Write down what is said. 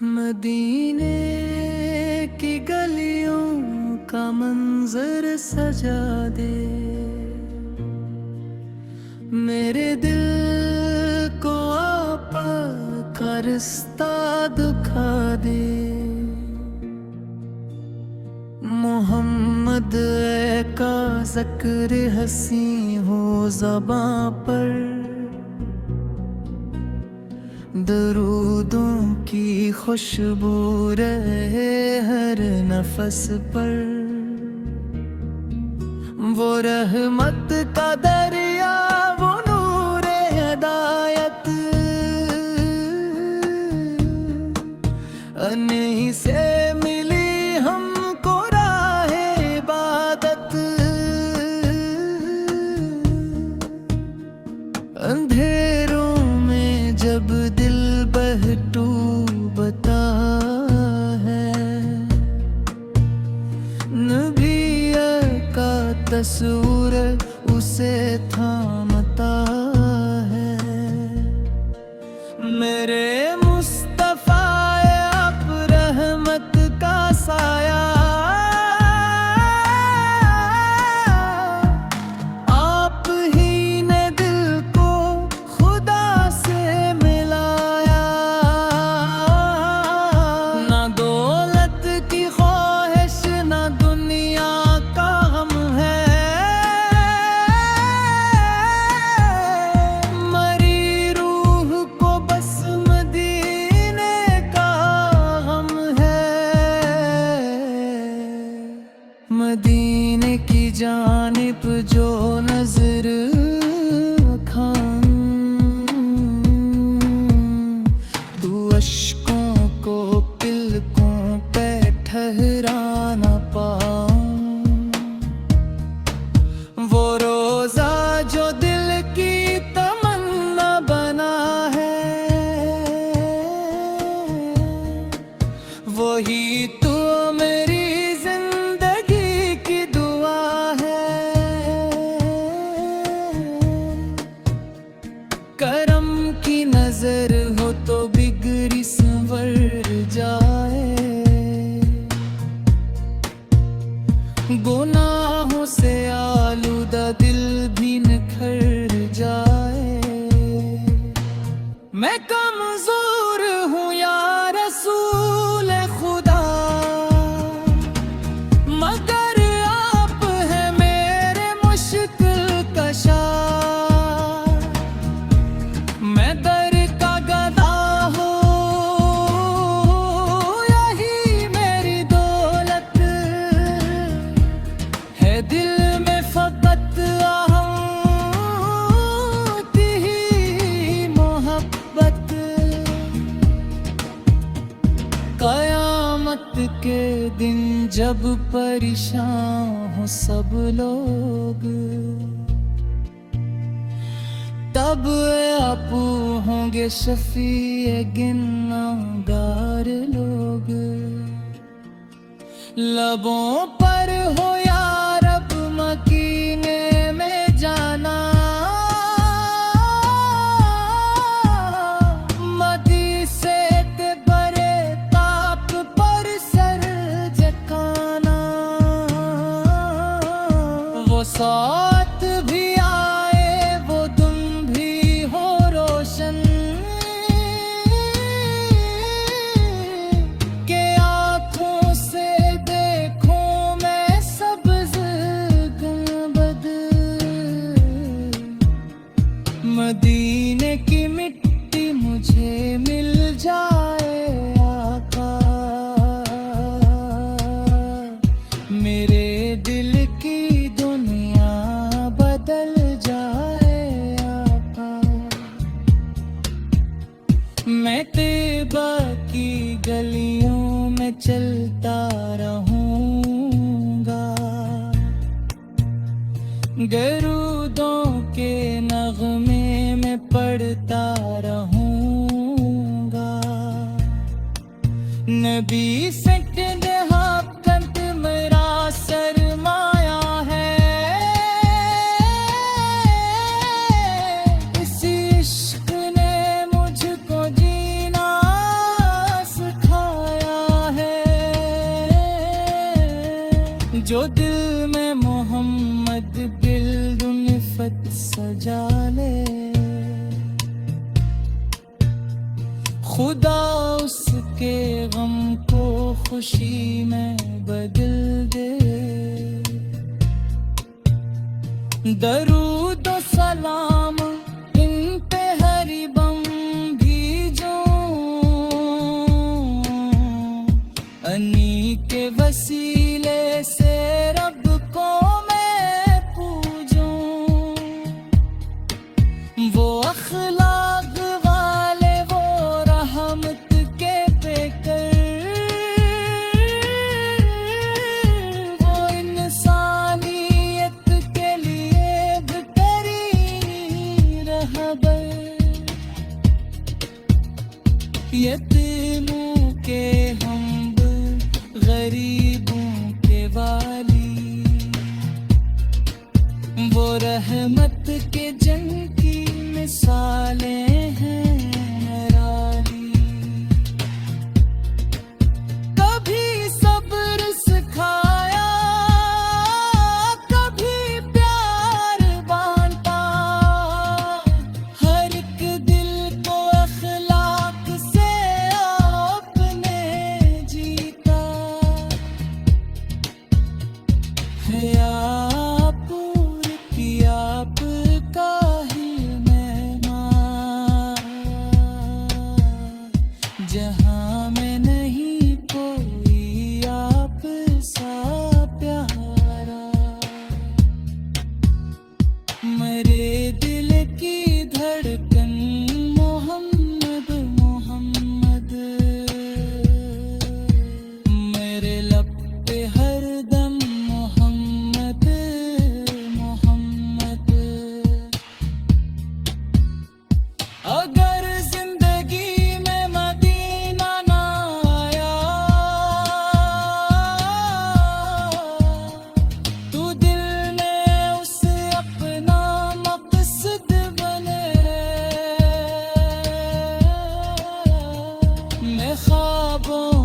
मदीने की गलियों का मंजर सजा दे, मेरे दिल को आपा का रिश्ता दिखा दे। मोहम्मद का ज़िक्र हसी हो ज़बां पर, दरूदों की खुशबू रहे हर नफस पर। वो रहमत का दरिया, वो नूर हिदायत, अनही से मिली हमको राहे इबादत। अंधेरों में जब दिल बहटूबता है, नबी का तस्वीर उसे थामता है। मेरे मुस्तफा आप रहमत का साया, आप ही ने दिल को खुदा से मिलाया। ना दौलत की ख्वाहिश, ना दुनिया का गम है, मरी रूह को बस मदीने का गम है। मदीने की जानिब जो नजर खाऊं, तू अश्कों को पिलकों पे ठहरा ना पाऊं। वो रोजा जो दिल की तमन्ना बना है, वही तो मेरी जिंदगी की दुआ है। करम की नजर हो तो बिगड़ी संवर जाए, गुनाहों से आलूदा दिल भी निखर जाए। मैं कमजोर हूँ या रसूल खुदा, मगर आप हैं मेरे मुश्किल कशा। मैं दर का गदा हूँ, यही मेरी दौलत है। दिल में फकत आहती ही मोहब्बत। कयामत के दिन जब परेशान हो सब लोग, तब आपू होंगे शफीए गिन्नागार लोग। लबों पर हो या रब मकीने में जाना, मदी से ते बरे ताप पर सर झुकाना। वो साथ भी आए, वो तुम भी हो रोशन, के आँखों से देखूं मैं सब्ज़ गुंबद। मदीने की मिट्टी मुझे मिल जाए आका, मेरे दिल की दुनिया बदल जाए आका। मैं तैबा की गलियों में चलता रहूंगा, दरूदों के नगमे में पढ़ता रहूंगा। नबी से कंत मेरा सरमाया है, इसी इश्क ने मुझको जीना सिखाया। जो दिल में मोहम्मद बिल्दुनिफत सजा ले, खुदा उसके गम को खुशी में बदल दे। दरूद और सलाम इन पे हरी बम भेजो, अनी के वसीले से रब को मैं पूजूं। वो अखलाक वाले, वो रहमत के पेकर, वो इंसानियत के लिए बेहतरीन रहबर। यतीमों के हम गरीबों के वाली, वो रहमत के जन की मिसालें हैं निराली। कभी सब्र सिखाया, कभी प्यार बांटा, हर एक दिल को अखलाक से आपने जीता। है आप की आपका ही मेहमान, जहाँ में नहीं कोई आप सा प्यारा। मेरे दिल की धड़कन मोहम्मद मोहम्मद, मेरे लब पे हरदम मोहम्मद मोहम्मद। अगर जिंदगी में मदीना ना आया, तू दिल ने उसे अपना मकसद बने। मैं ख्वाबों